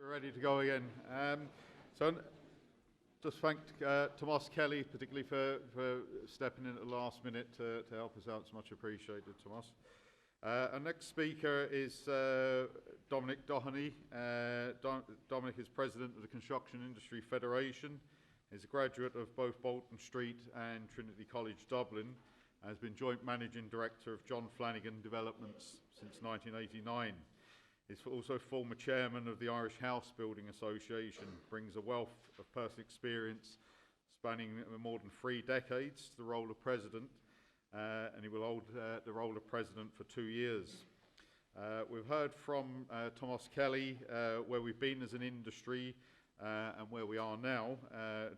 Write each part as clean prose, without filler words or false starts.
We're ready to go again. So just thank Tomas Kelly particularly for stepping in at the last minute to help us out. It's much appreciated, Tomas. Our next speaker is Dominic Doheny. Dominic is president of the Construction Industry Federation. He's a graduate of both Bolton Street and Trinity College Dublin, and has been joint managing director of John Flanagan Developments since 1989. He's also former chairman of the Irish House Building Association, brings a wealth of personal experience spanning more than 3 decades to the role of president, and he will hold the role of president for 2 years. We've heard from Tomas Kelly where we've been as an industry and where we are now.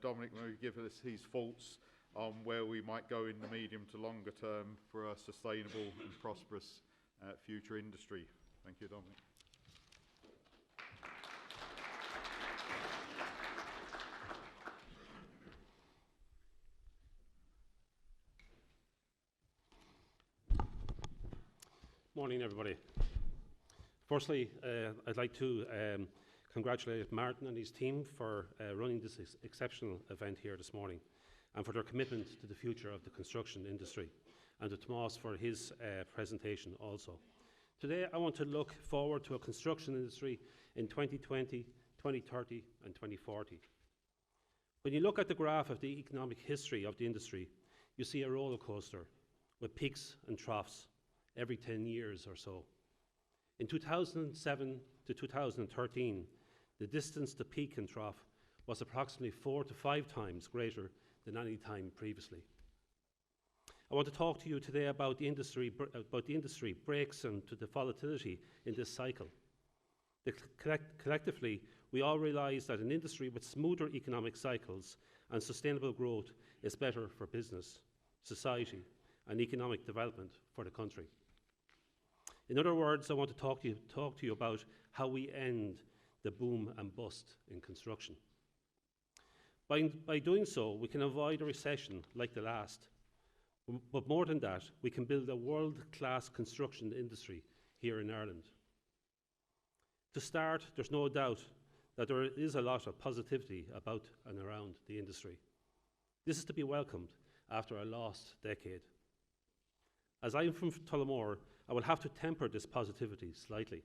Dominic will give us his thoughts on where we might go in the medium to longer term for a sustainable and prosperous future industry. Thank you, Dominic. Morning, everybody. Firstly, I'd like to congratulate Martin and his team for running this exceptional event here this morning, and for their commitment to the future of the construction industry, and to Tomas for his presentation also. Today, I want to look forward to a construction industry in 2020, 2030 and 2040. When you look at the graph of the economic history of the industry, you see a roller coaster with peaks and troughs every 10 years or so. In 2007 to 2013, the distance to peak and trough was approximately 4 to 5 times greater than any time previously. I want to talk to you today about the industry breaks and to the volatility in this cycle. Collectively, we all realise that an industry with smoother economic cycles and sustainable growth is better for business, society, and economic development for the country. In other words, I want to talk to you about how we end the boom and bust in construction. By doing so, we can avoid a recession like the last. But more than that, we can build a world-class construction industry here in Ireland. To start, there's no doubt that there is a lot of positivity about and around the industry. This is to be welcomed after a lost decade. As I'm from Tullamore, I will have to temper this positivity slightly.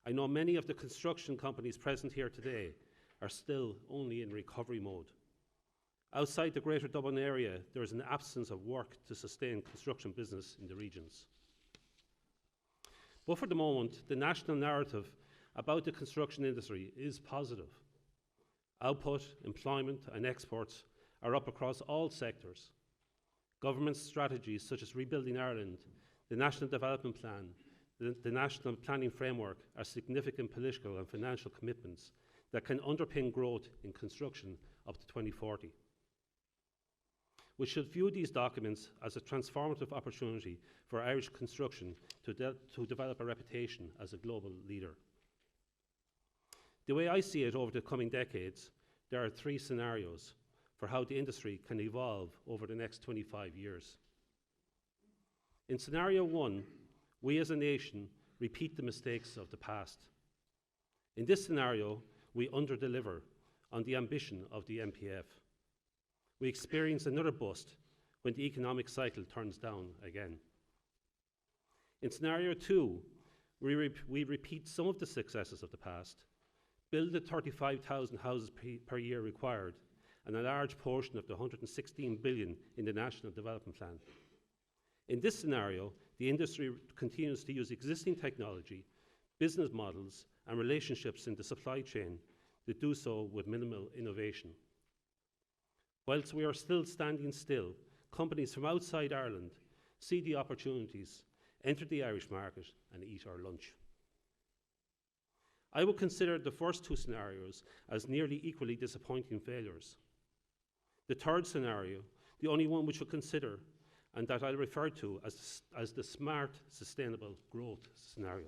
I know many of the construction companies present here today are still only in recovery mode. Outside the Greater Dublin area, there is an absence of work to sustain construction business in the regions. But for the moment, the national narrative about the construction industry is positive. Output, employment and exports are up across all sectors. Government strategies such as Rebuilding Ireland, the National Development Plan, the National Planning Framework are significant political and financial commitments that can underpin growth in construction up to 2040. We should view these documents as a transformative opportunity for Irish construction to develop a reputation as a global leader. The way I see it over the coming decades, there are 3 scenarios for how the industry can evolve over the next 25 years. In scenario 1, we as a nation repeat the mistakes of the past. In this scenario, we underdeliver on the ambition of the MPF. We experience another bust when the economic cycle turns down again. In scenario 2, we repeat some of the successes of the past, build the 35,000 houses per year required, and a large portion of the 116 billion in the National Development Plan. In this scenario, the industry continues to use existing technology, business models, and relationships in the supply chain to do so with minimal innovation. Whilst we are still standing still, companies from outside Ireland see the opportunities, enter the Irish market, and eat our lunch. I would consider the first 2 scenarios as nearly equally disappointing failures. The third scenario, the only one we should consider, and that I'll refer to as the smart, sustainable growth scenario.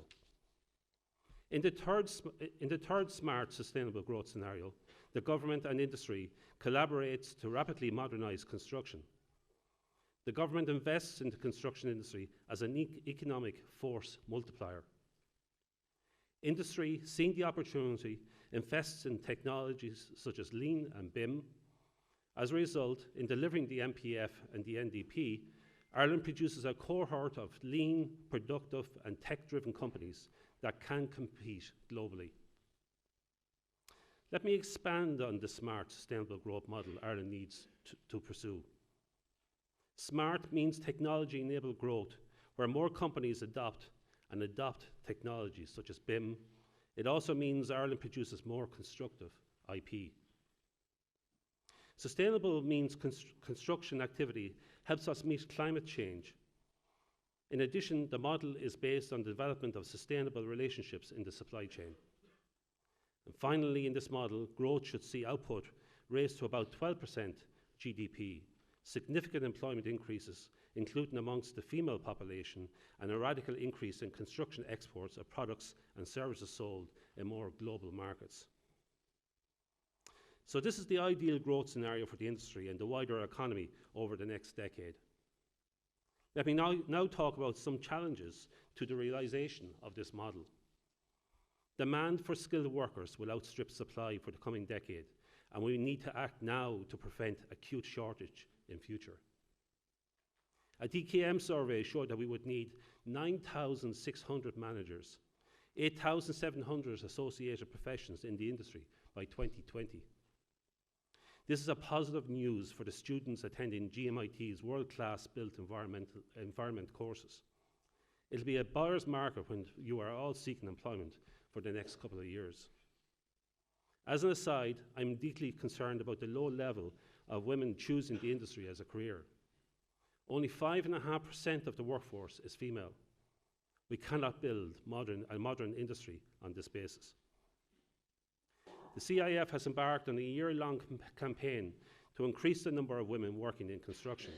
In the third smart, sustainable growth scenario, the government and industry collaborates to rapidly modernise construction. The government invests in the construction industry as an economic force multiplier. Industry, seeing the opportunity, invests in technologies such as lean and BIM. As a result, in delivering the MPF and the NDP, Ireland produces a cohort of lean, productive and tech-driven companies that can compete globally. Let me expand on the smart, sustainable growth model Ireland needs to pursue. Smart means technology-enabled growth, where more companies adopt technologies such as BIM. It also means Ireland produces more constructive IP. Sustainable means construction activity helps us meet climate change. In addition, the model is based on the development of sustainable relationships in the supply chain. And finally, in this model, growth should see output raised to about 12% GDP, significant employment increases, including amongst the female population, and a radical increase in construction exports of products and services sold in more global markets. So this is the ideal growth scenario for the industry and the wider economy over the next decade. Let me now talk about some challenges to the realisation of this model. Demand for skilled workers will outstrip supply for the coming decade, and we need to act now to prevent acute shortage in future. A DKM survey showed that we would need 9,600 managers, 8,700 associated professions in the industry by 2020. This is a positive news for the students attending GMIT's world-class built environment courses. It'll be a buyer's market when you are all seeking employment for the next couple of years. As an aside, I'm deeply concerned about the low level of women choosing the industry as a career. Only 5.5% of the workforce is female. We cannot build a modern industry on this basis. The CIF has embarked on a year-long campaign to increase the number of women working in construction.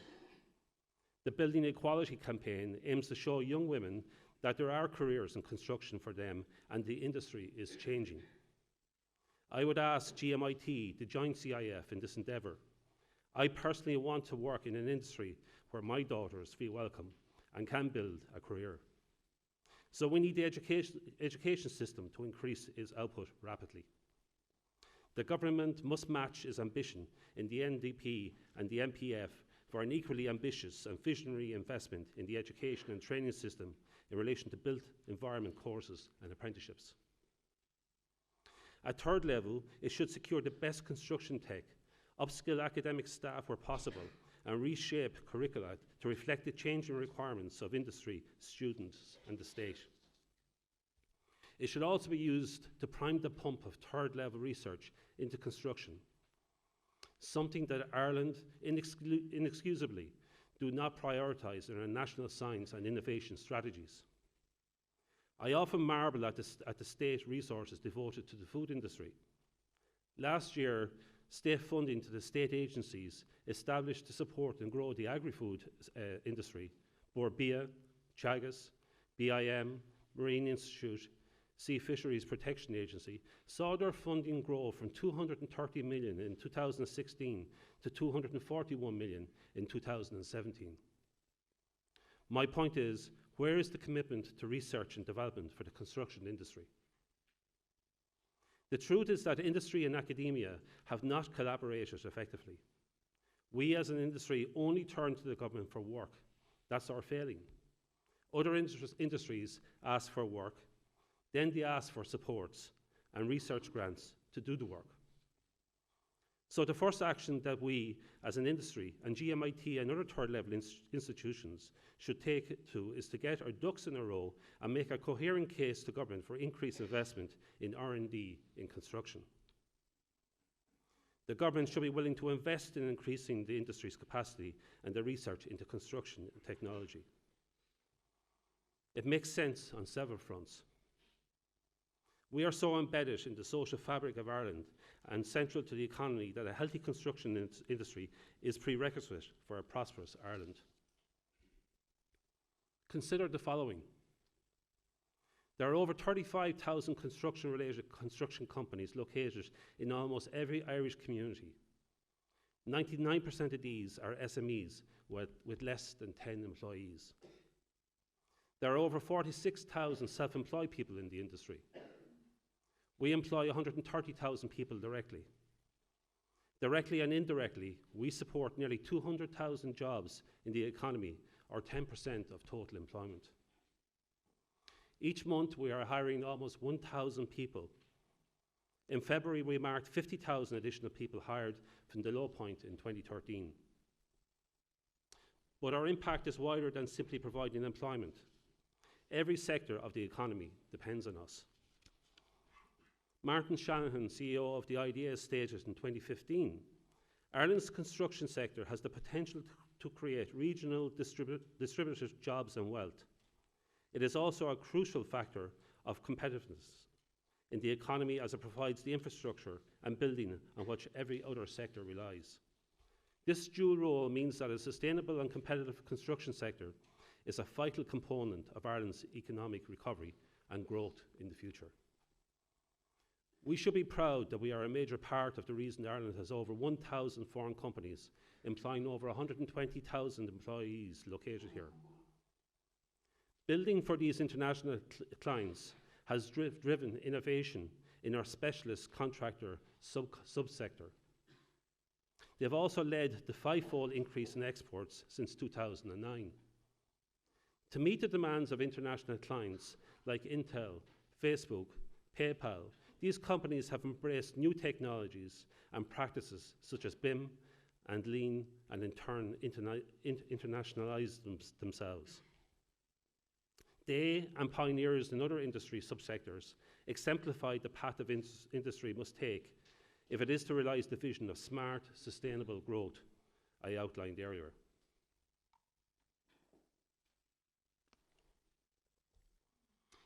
The Building Equality campaign aims to show young women that there are careers in construction for them and the industry is changing. I would ask GMIT to join CIF in this endeavour. I personally want to work in an industry where my daughters feel welcome and can build a career. So we need the education system to increase its output rapidly. The government must match its ambition in the NDP and the MPF for an equally ambitious and visionary investment in the education and training system in relation to built environment courses and apprenticeships. At third level, it should secure the best construction tech, upskill academic staff where possible, and reshape curricula to reflect the changing requirements of industry, students, and the state. It should also be used to prime the pump of third-level research into construction, something that Ireland inexcusably do not prioritise in our national science and innovation strategies. I often marvel at the state resources devoted to the food industry. Last year, state funding to the state agencies established to support and grow the agri-food industry, Borbia, Chagas, BIM, Marine Institute, Sea Fisheries Protection Agency, saw their funding grow from 230 million in 2016 to 241 million in 2017. My point is, where is the commitment to research and development for the construction industry? The truth is that industry and academia have not collaborated effectively. We as an industry only turn to the government for work. That's our failing. Other industries ask for work, then they ask for supports and research grants to do the work. So the first action that we as an industry and GMIT and other third-level institutions should take is to get our ducks in a row and make a coherent case to government for increased investment in R&D in construction. The government should be willing to invest in increasing the industry's capacity and the research into construction and technology. It makes sense on several fronts. We are so embedded in the social fabric of Ireland and central to the economy that a healthy construction industry is prerequisite for a prosperous Ireland. Consider the following. There are over 35,000 construction-related construction companies located in almost every Irish community. 99% of these are SMEs with less than 10 employees. There are over 46,000 self-employed people in the industry. We employ 130,000 people directly. Directly and indirectly, we support nearly 200,000 jobs in the economy, or 10% of total employment. Each month, we are hiring almost 1,000 people. In February, we marked 50,000 additional people hired from the low point in 2013. But our impact is wider than simply providing employment. Every sector of the economy depends on us. Martin Shanahan, CEO of the IDA, stated in 2015, Ireland's construction sector has the potential to create regional distributed jobs and wealth. It is also a crucial factor of competitiveness in the economy as it provides the infrastructure and building on which every other sector relies. This dual role means that a sustainable and competitive construction sector is a vital component of Ireland's economic recovery and growth in the future. We should be proud that we are a major part of the reason Ireland has over 1,000 foreign companies employing over 120,000 employees located here. Building for these international clients has driven innovation in our specialist contractor subsector. They've also led the fivefold increase in exports since 2009. To meet the demands of international clients like Intel, Facebook, PayPal, these companies have embraced new technologies and practices such as BIM and Lean, and in turn internationalized themselves. They and pioneers in other industry subsectors exemplify the path of industry must take if it is to realise the vision of smart, sustainable growth I outlined earlier.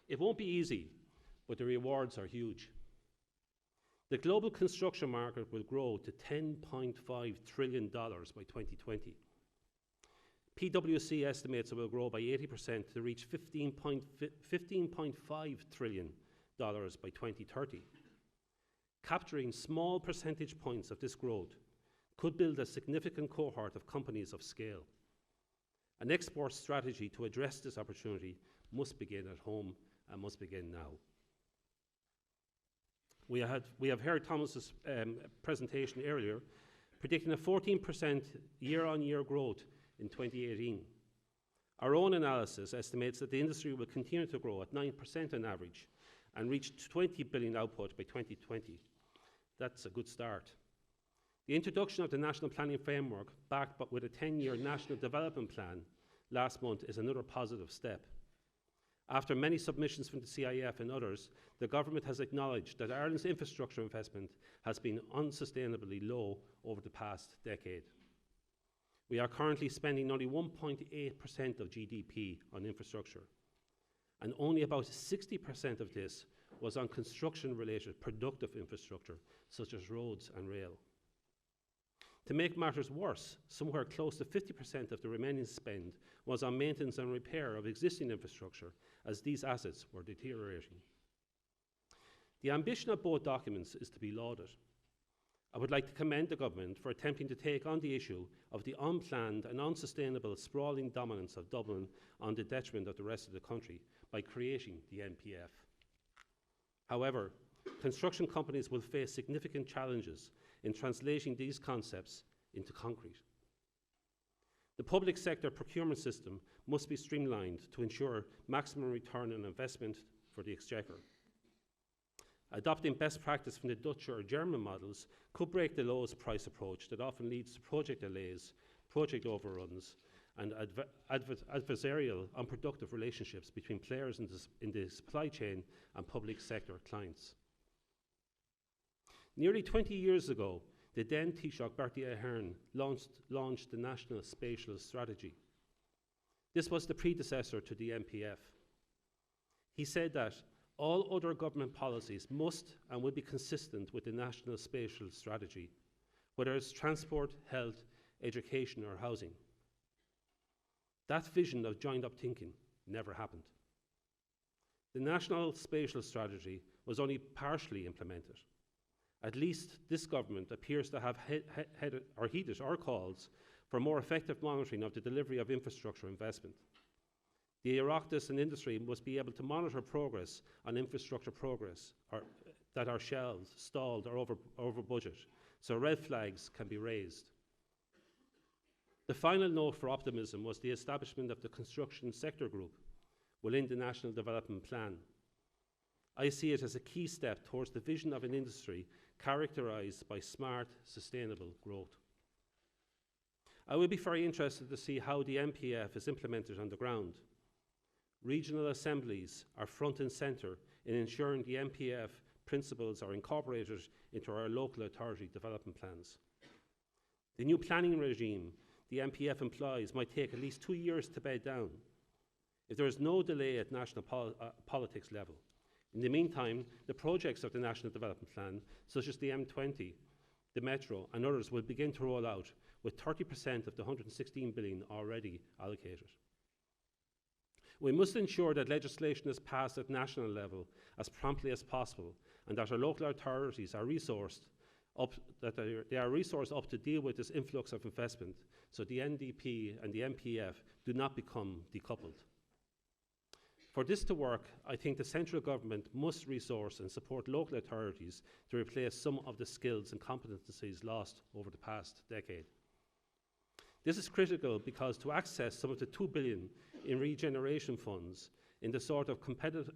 It won't be easy, but the rewards are huge. The global construction market will grow to $10.5 trillion by 2020. PwC estimates it will grow by 80% to reach $15.5 trillion by 2030. Capturing small percentage points of this growth could build a significant cohort of companies of scale. An export strategy to address this opportunity must begin at home and must begin now. We have heard Thomas's presentation earlier, predicting a 14% year-on-year growth in 2018. Our own analysis estimates that the industry will continue to grow at 9% on average and reach 20 billion output by 2020. That's a good start. The introduction of the National Planning Framework, backed with a 10-year National Development Plan last month, is another positive step. After many submissions from the CIF and others, the government has acknowledged that Ireland's infrastructure investment has been unsustainably low over the past decade. We are currently spending only 1.8% of GDP on infrastructure, and only about 60% of this was on construction-related productive infrastructure, such as roads and rail. To make matters worse, somewhere close to 50% of the remaining spend was on maintenance and repair of existing infrastructure, as these assets were deteriorating. The ambition of both documents is to be lauded. I would like to commend the government for attempting to take on the issue of the unplanned and unsustainable sprawling dominance of Dublin on the detriment of the rest of the country by creating the NPF. However, construction companies will face significant challenges in translating these concepts into concrete. The public sector procurement system must be streamlined to ensure maximum return on investment for the Exchequer. Adopting best practice from the Dutch or German models could break the lowest price approach that often leads to project delays, project overruns, and adversarial, unproductive relationships between players in the supply chain and public sector clients. Nearly 20 years ago, the then Taoiseach Bertie Ahern launched the National Spatial Strategy. This was the predecessor to the NPF. He said that all other government policies must and will be consistent with the National Spatial Strategy, whether it's transport, health, education or housing. That vision of joined-up thinking never happened. The National Spatial Strategy was only partially implemented. At least this government appears to have heeded our calls for more effective monitoring of the delivery of infrastructure investment. The Oireachtas and industry must be able to monitor progress on infrastructure progress, or that are shelved, stalled or over budget, so red flags can be raised. The final note for optimism was the establishment of the Construction Sector Group within the National Development Plan. I see it as a key step towards the vision of an industry characterised by smart, sustainable growth. I will be very interested to see how the MPF is implemented on the ground. Regional assemblies are front and centre in ensuring the MPF principles are incorporated into our local authority development plans. The new planning regime the MPF employs might take at least 2 years to bed down if there is no delay at national politics level. In the meantime, the projects of the National Development Plan, such as the M20, the Metro and others, will begin to roll out, with 30% of the 116 billion already allocated. We must ensure that legislation is passed at national level as promptly as possible, and that our local authorities are resourced up, to deal with this influx of investment, so the NDP and the MPF do not become decoupled. For this to work, I think the central government must resource and support local authorities to replace some of the skills and competencies lost over the past decade. This is critical because to access some of the 2 billion in regeneration funds in the sort of competitive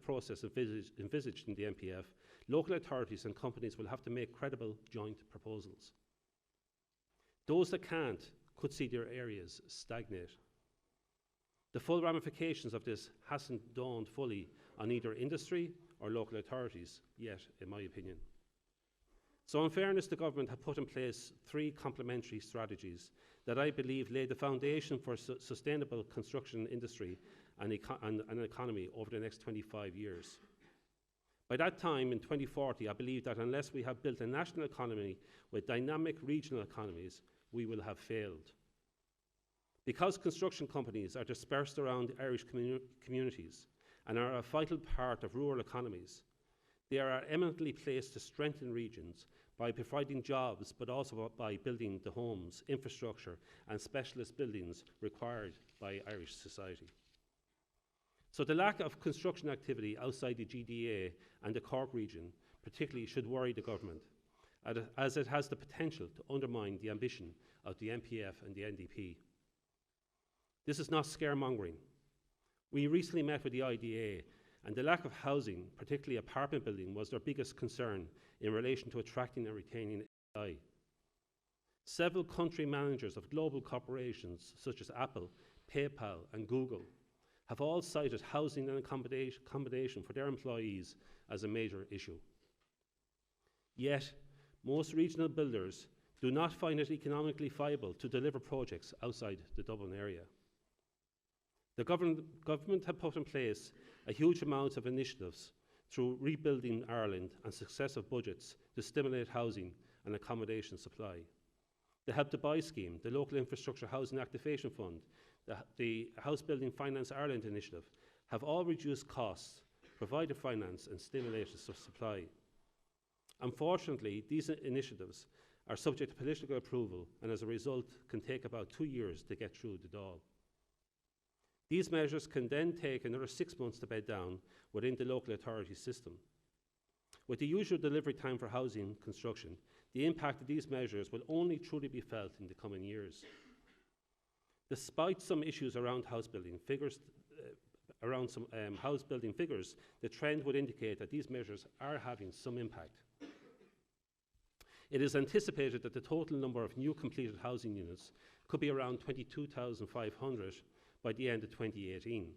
process envisaged in the MPF, local authorities and companies will have to make credible joint proposals. Those that can't could see their areas stagnate. The full ramifications of this hasn't dawned fully on either industry or local authorities yet, in my opinion. So in fairness, the government have put in place 3 complementary strategies that I believe lay the foundation for sustainable construction industry and an economy over the next 25 years. By that time, in 2040, I believe that unless we have built a national economy with dynamic regional economies, we will have failed. Because construction companies are dispersed around Irish communities and are a vital part of rural economies, they are eminently placed to strengthen regions by providing jobs, but also by building the homes, infrastructure and specialist buildings required by Irish society. So the lack of construction activity outside the GDA and the Cork region particularly should worry the government, as it has the potential to undermine the ambition of the MPF and the NDP. This is not scaremongering. We recently met with the IDA, and the lack of housing, particularly apartment building, was their biggest concern in relation to attracting and retaining AI. Several country managers of global corporations such as Apple, PayPal and Google have all cited housing and accommodation for their employees as a major issue. Yet, most regional builders do not find it economically viable to deliver projects outside the Dublin area. The government have put in place a huge amount of initiatives through Rebuilding Ireland and successive budgets to stimulate housing and accommodation supply. The Help to Buy scheme, the Local Infrastructure Housing Activation Fund, the House Building Finance Ireland initiative have all reduced costs, provided finance and stimulated supply. Unfortunately, these initiatives are subject to political approval and as a result can take about 2 years to get through the door. These measures can then take another 6 months to bed down within the local authority system. With the usual delivery time for housing construction, the impact of these measures will only truly be felt in the coming years. Despite some issues around house building figures, the trend would indicate that these measures are having some impact. It is anticipated that the total number of new completed housing units could be around 22,500 by the end of 2018.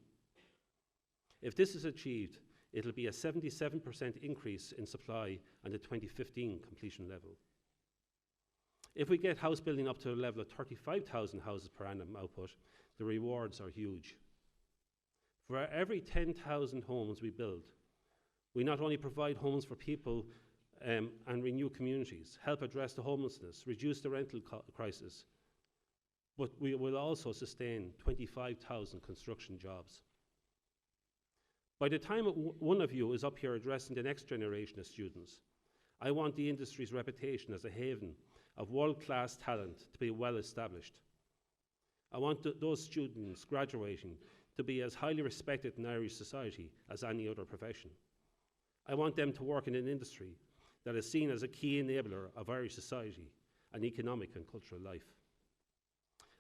If this is achieved, it will be a 77% increase in supply on the 2015 completion level. If we get house building up to a level of 35,000 houses per annum output, the rewards are huge. For every 10,000 homes we build, we not only provide homes for people and renew communities, help address the homelessness, reduce the rental crisis, but we will also sustain 25,000 construction jobs. By the time one of you is up here addressing the next generation of students, I want the industry's reputation as a haven of world-class talent to be well established. I want those students graduating to be as highly respected in Irish society as any other profession. I want them to work in an industry that is seen as a key enabler of Irish society and economic and cultural life.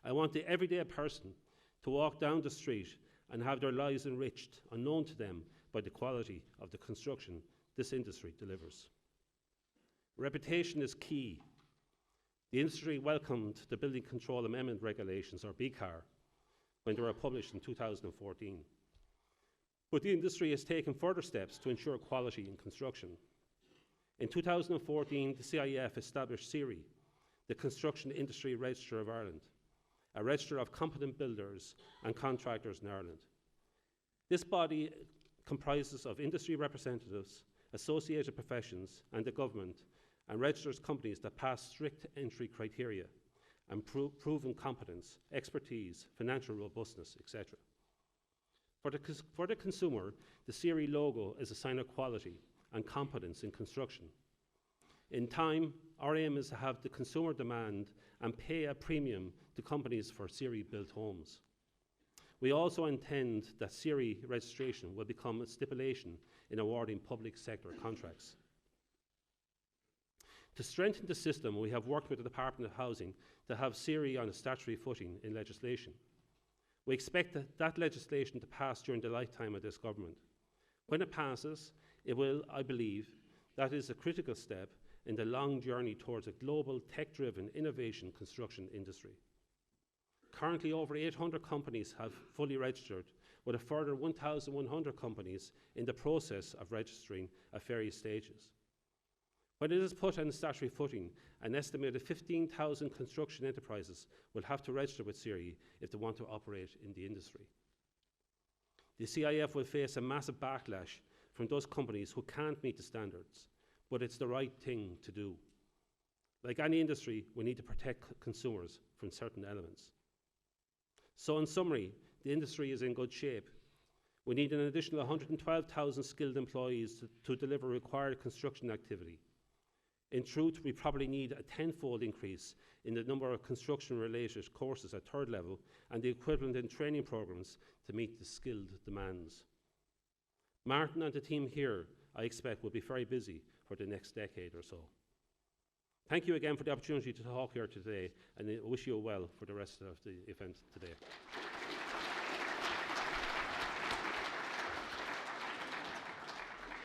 I want the everyday person to walk down the street and have their lives enriched, unknown to them, by the quality of the construction this industry delivers. Reputation is key. The industry welcomed the Building Control Amendment Regulations, or BCAR, when they were published in 2014. But the industry has taken further steps to ensure quality in construction. In 2014, the CIF established CIRI, the Construction Industry Register of Ireland, a register of competent builders and contractors in Ireland. This body comprises of industry representatives, associated professions and the government, and registers companies that pass strict entry criteria and proven competence, expertise, financial robustness, etc. For the consumer, the CIRI logo is a sign of quality and competence in construction. In time, our aim is to have the consumer demand and pay a premium to companies for CIRI-built homes. We also intend that CIRI registration will become a stipulation in awarding public sector contracts. To strengthen the system, we have worked with the Department of Housing to have CIRI on a statutory footing in legislation. We expect that legislation to pass during the lifetime of this government. When it passes, it will, I believe, that is a critical step in the long journey towards a global tech-driven innovation construction industry. Currently, over 800 companies have fully registered, with a further 1,100 companies in the process of registering at various stages. When it is put on a statutory footing, an estimated 15,000 construction enterprises will have to register with CIRI if they want to operate in the industry. The CIF will face a massive backlash from those companies who can't meet the standards, but it's the right thing to do. Like any industry, we need to protect consumers from certain elements. So in summary, the industry is in good shape. We need an additional 112,000 skilled employees to deliver required construction activity. In truth, we probably need a tenfold increase in the number of construction-related courses at third level and the equivalent in training programs to meet the skilled demands. Martin and the team here, I expect, will be very busy for the next decade or so. Thank you again for the opportunity to talk here today, and I wish you well for the rest of the event today.